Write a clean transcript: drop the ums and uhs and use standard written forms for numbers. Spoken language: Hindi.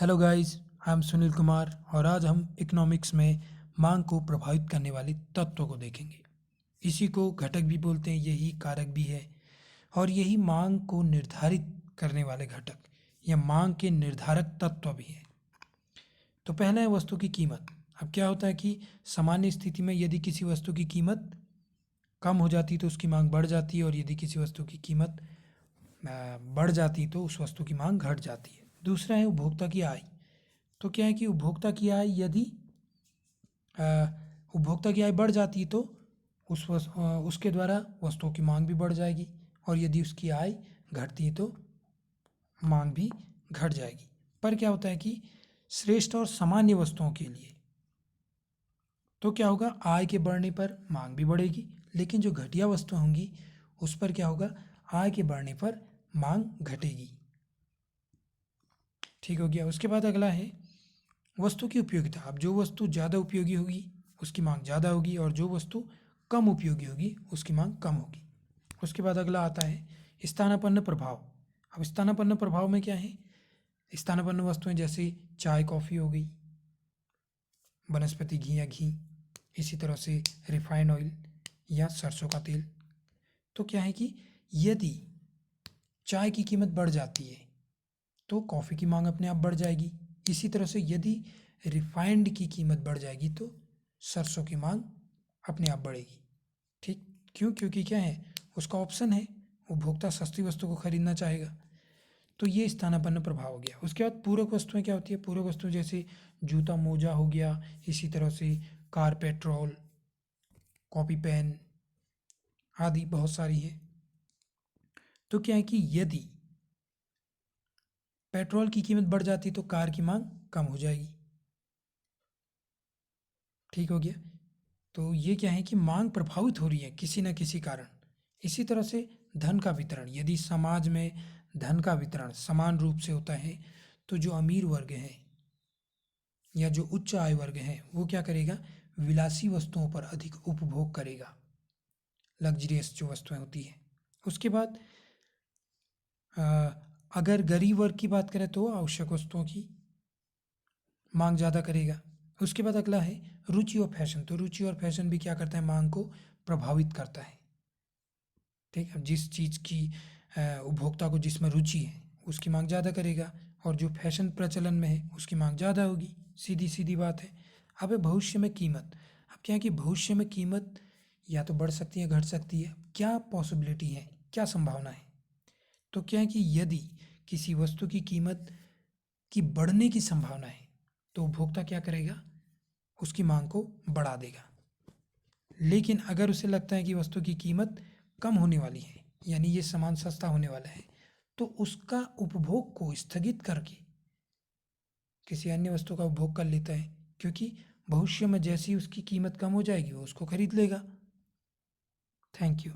Hello guys, I am Sunil Kumar और आज हम इकोनॉमिक्स में मांग को प्रभावित करने वाले तत्वों को देखेंगे। इसी को घटक भी बोलते हैं, यही कारक भी है और यही मांग को निर्धारित करने वाले घटक या मांग के निर्धारक तत्व भी है। तो पहला है वस्तु की कीमत। अब क्या होता है कि सामान्य स्थिति में यदि किसी वस्तु की कीमत कम हो जाती तो उसकी मांग बढ़ जाती है और यदि किसी वस्तु की कीमत बढ़ जाती तो उस वस्तु की मांग घट जाती है। दूसरा है उपभोक्ता की आय। तो क्या है कि उपभोक्ता की आय यदि अ, उपभोक्ता की आय बढ़ जाती तो उसके द्वारा वस्तुओं की मांग भी बढ़ जाएगी और यदि उसकी आय घटती है तो मांग भी घट जाएगी। पर क्या होता है कि श्रेष्ठ और सामान्य वस्तुओं के लिए तो क्या होगा, आय के बढ़ने पर मांग भी बढ़ेगी, लेकिन जो घटिया वस्तुएं होंगी उस पर क्या होगा, आय के बढ़ने पर मांग घटेगी। ठीक हो गया। उसके बाद अगला है वस्तु की उपयोगिता। अब जो वस्तु ज़्यादा उपयोगी होगी उसकी मांग ज़्यादा होगी और जो वस्तु कम उपयोगी होगी उसकी मांग कम होगी। उसके बाद अगला आता है स्थानापन्न प्रभाव। अब स्थानापन्न प्रभाव में क्या है, स्थानापन्न वस्तुएं जैसे चाय कॉफ़ी हो गई, वनस्पति घी या घी, इसी तरह से रिफाइंड ऑयल या सरसों का तेल। तो क्या है कि यदि चाय की कीमत बढ़ जाती है तो कॉफ़ी की मांग अपने आप बढ़ जाएगी। इसी तरह से यदि रिफाइंड की कीमत बढ़ जाएगी तो सरसों की मांग अपने आप बढ़ेगी। ठीक क्यों? क्योंकि क्या है, उसका ऑप्शन है, उपभोक्ता सस्ती वस्तु को खरीदना चाहेगा। तो ये स्थानापन्न प्रभाव हो गया। उसके बाद पूरक वस्तुएं क्या होती है, पूरक वस्तुएं जैसे जूता मोजा हो गया, इसी तरह से कार पेट्रोल, कॉपी पेन आदि बहुत सारी है। तो क्या है कि यदि पेट्रोल की कीमत बढ़ जाती तो कार की मांग कम हो जाएगी। ठीक हो गया। तो ये क्या है कि मांग प्रभावित हो रही है किसी न किसी कारण। इसी तरह से धन का वितरण, यदि समाज में धन का वितरण समान रूप से होता है तो जो अमीर वर्ग है या जो उच्च आय वर्ग है वो क्या करेगा, विलासी वस्तुओं पर अधिक उपभोग करेगा, लग्जरियस जो वस्तुएं होती है। उसके बाद अ, अगर गरीब वर्ग की बात करें तो आवश्यक वस्तुओं की मांग ज़्यादा करेगा। उसके बाद अगला है रुचि और फैशन। तो रुचि और फैशन भी क्या करता है, मांग को प्रभावित करता है। ठीक है, जिस चीज़ की उपभोक्ता को जिसमें रुचि है उसकी मांग ज़्यादा करेगा और जो फैशन प्रचलन में है उसकी मांग ज़्यादा होगी। सीधी सीधी बात है। अब है भविष्य में कीमत। अब क्या है कि भविष्य में कीमत या तो बढ़ सकती है घट सकती है। क्या पॉसिबिलिटी है, क्या संभावना है? तो क्या है कि यदि किसी वस्तु की कीमत की बढ़ने की संभावना है तो उपभोक्ता क्या करेगा, उसकी मांग को बढ़ा देगा। लेकिन अगर उसे लगता है कि वस्तु की कीमत कम होने वाली है, यानी ये सामान सस्ता होने वाला है, तो उसका उपभोग को स्थगित करके किसी अन्य वस्तु का उपभोग कर लेता है, क्योंकि भविष्य में जैसी उसकी कीमत कम हो जाएगी वो उसको खरीद लेगा। Thank you.